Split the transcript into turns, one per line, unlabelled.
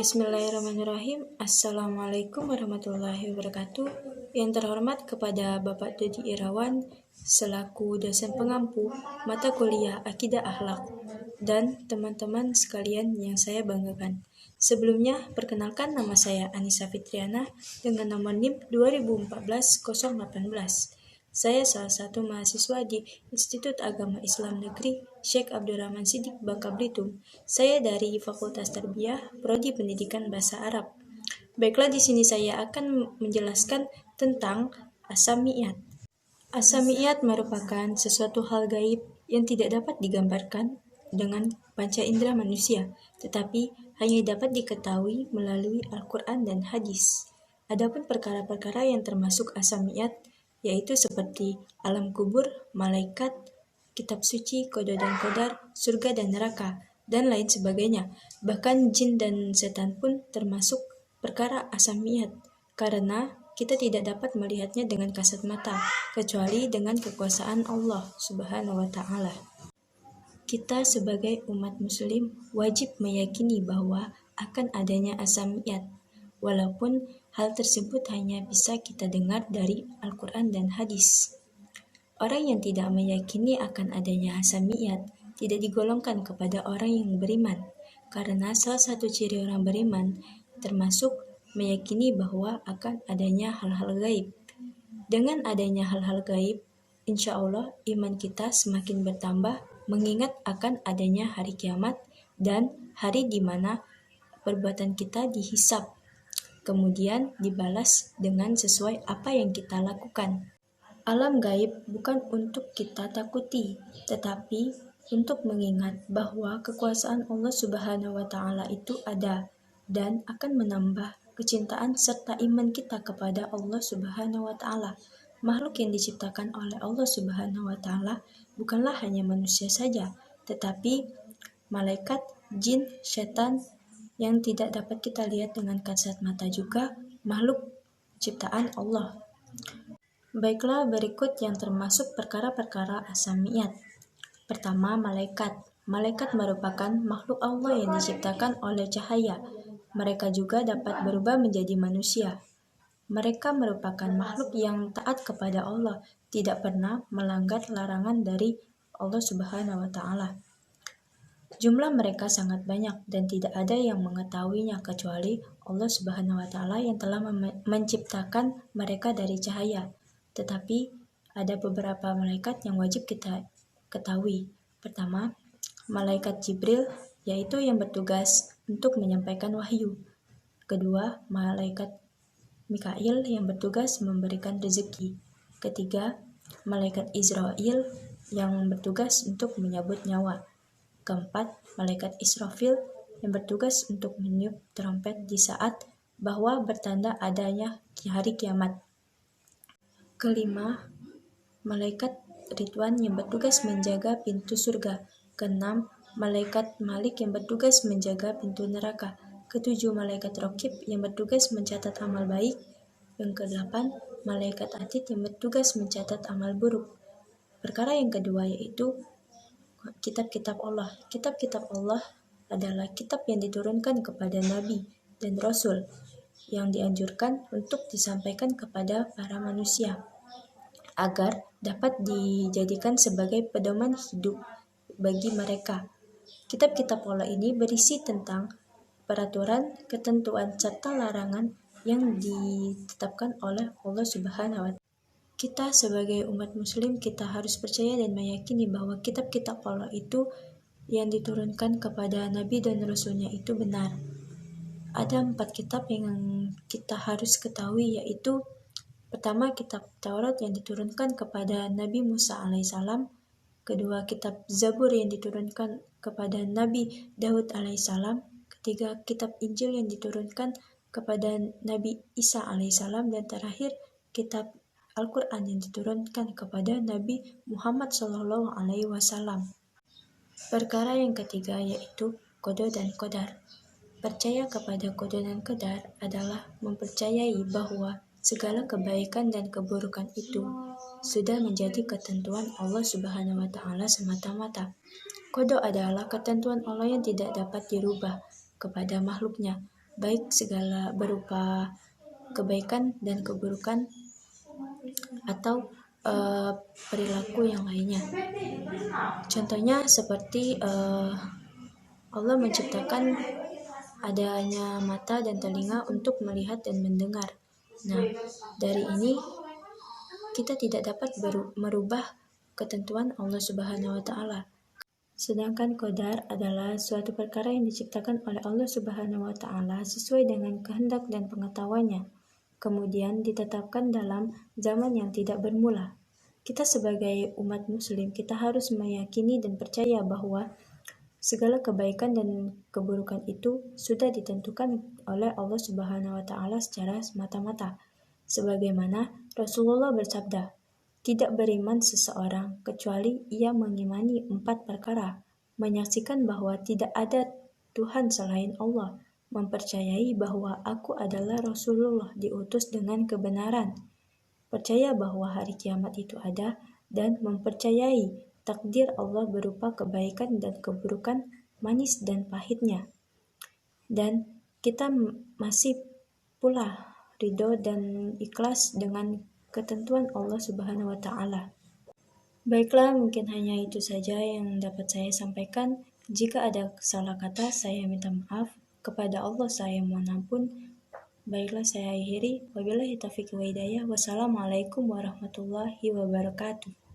Bismillahirrahmanirrahim. Assalamualaikum warahmatullahi wabarakatuh. Yang terhormat kepada Bapak Dodi Irawan selaku dosen pengampu mata kuliah Akidah Akhlak dan teman-teman sekalian yang saya banggakan. Sebelumnya, perkenalkan nama saya Anissa Fitriana dengan nomor NIM 2014-018. Saya salah satu mahasiswa di Institut Agama Islam Negeri Syekh Abdurrahman Siddiq Bangka Belitung. Saya dari Fakultas Tarbiyah, Prodi Pendidikan Bahasa Arab. Baiklah, di sini saya akan menjelaskan tentang As-Samiyat. As-Samiyat merupakan sesuatu hal gaib yang tidak dapat digambarkan dengan panca indera manusia, tetapi hanya dapat diketahui melalui Al-Quran dan hadis. Adapun perkara-perkara yang termasuk As-Samiyat yaitu seperti alam kubur, malaikat, kitab suci, qada dan qadar, surga dan neraka, dan lain sebagainya. Bahkan jin dan setan pun termasuk perkara As-Samiyat, karena kita tidak dapat melihatnya dengan kasat mata, kecuali dengan kekuasaan Allah Subhanahu wa Ta'ala. Kita sebagai umat muslim wajib meyakini bahwa akan adanya As-Samiyat, walaupun hal tersebut hanya bisa kita dengar dari Al-Quran dan hadis. Orang yang tidak meyakini akan adanya As-Samiyat tidak digolongkan kepada orang yang beriman, karena salah satu ciri orang beriman termasuk meyakini bahwa akan adanya hal-hal gaib. Dengan adanya hal-hal gaib, insya Allah iman kita semakin bertambah, mengingat akan adanya hari kiamat dan hari di mana perbuatan kita dihisab, kemudian dibalas dengan sesuai apa yang kita lakukan. Alam gaib bukan untuk kita takuti, tetapi untuk mengingat bahwa kekuasaan Allah Subhanahu wa Ta'ala itu ada dan akan menambah kecintaan serta iman kita kepada Allah Subhanahu wa Ta'ala. Makhluk yang diciptakan oleh Allah Subhanahu wa Ta'ala bukanlah hanya manusia saja, tetapi malaikat, jin, setan yang tidak dapat kita lihat dengan kasat mata juga makhluk ciptaan Allah. Baiklah, berikut yang termasuk perkara-perkara As-Samiyat. Pertama, malaikat. Malaikat merupakan makhluk Allah yang diciptakan oleh cahaya. Mereka juga dapat berubah menjadi manusia. Mereka merupakan makhluk yang taat kepada Allah, tidak pernah melanggar larangan dari Allah Subhanahu wa Ta'ala. Jumlah mereka sangat banyak dan tidak ada yang mengetahuinya kecuali Allah Subhanahu wa Ta'ala yang telah menciptakan mereka dari cahaya. Tetapi ada beberapa malaikat yang wajib kita ketahui. Pertama, malaikat Jibril, yaitu yang bertugas untuk menyampaikan wahyu. Kedua, malaikat Mikail yang bertugas memberikan rezeki. Ketiga, malaikat Israel yang bertugas untuk menyabut nyawa. Keempat, malaikat Israfil yang bertugas untuk meniup trompet di saat bahwa bertanda adanya hari kiamat. Kelima, malaikat Ridwan yang bertugas menjaga pintu surga. Keenam, malaikat Malik yang bertugas menjaga pintu neraka. Ketujuh, malaikat Raqib yang bertugas mencatat amal baik. Yang kedelapan, malaikat Atid yang bertugas mencatat amal buruk. Perkara yang kedua yaitu kitab-kitab Allah. Kitab-kitab Allah adalah kitab yang diturunkan kepada Nabi dan Rasul yang dianjurkan untuk disampaikan kepada para manusia agar dapat dijadikan sebagai pedoman hidup bagi mereka. Kitab-kitab Allah ini berisi tentang peraturan, ketentuan, serta larangan yang ditetapkan oleh Allah Subhanahu wa Ta'ala. Kita sebagai umat muslim, kita harus percaya dan meyakini bahwa kitab-kitab Allah itu yang diturunkan kepada Nabi dan Rasulnya itu benar. Ada 4 kitab yang kita harus ketahui, yaitu pertama, kitab Taurat yang diturunkan kepada Nabi Musa alaihissalam. Kedua, kitab Zabur yang diturunkan kepada Nabi Daud alaihissalam. Ketiga, kitab Injil yang diturunkan kepada Nabi Isa alaihissalam. Dan terakhir, kitab Al-Quran yang diturunkan kepada Nabi Muhammad SAW. Perkara yang ketiga yaitu qada dan qadar. Percaya kepada qada dan qadar adalah mempercayai bahwa segala kebaikan dan keburukan itu sudah menjadi ketentuan Allah Subhanahu wa Ta'ala semata-mata. Qada adalah ketentuan Allah yang tidak dapat dirubah kepada makhluknya. baik segala berupa kebaikan dan keburukan atau perilaku yang lainnya. Contohnya seperti Allah menciptakan adanya mata dan telinga untuk melihat dan mendengar. Nah, dari ini kita tidak dapat merubah ketentuan Allah Subhanahu wa taala. Sedangkan qadar adalah suatu perkara yang diciptakan oleh Allah Subhanahu wa taala sesuai dengan kehendak dan pengetahuannya, kemudian ditetapkan dalam zaman yang tidak bermula. Kita sebagai umat muslim, kita harus meyakini dan percaya bahwa segala kebaikan dan keburukan itu sudah ditentukan oleh Allah Subhanahu wa taala secara semata-mata. Sebagaimana Rasulullah bersabda, "Tidak beriman seseorang kecuali ia mengimani 4 perkara: menyaksikan bahwa tidak ada Tuhan selain Allah, mempercayai bahwa aku adalah Rasulullah diutus dengan kebenaran, percaya bahwa hari kiamat itu ada, dan mempercayai takdir Allah berupa kebaikan dan keburukan, manis dan pahitnya." Dan kita masih pula ridho dan ikhlas dengan ketentuan Allah Subhanahu wa taala. Baiklah, mungkin hanya itu saja yang dapat saya sampaikan. Jika ada salah kata, saya minta maaf. Kepada Allah saya mohon ampun. Baiklah, saya akhiri. Wabillahi taufiq wa hidayah. Wassalamualaikum warahmatullahi wabarakatuh.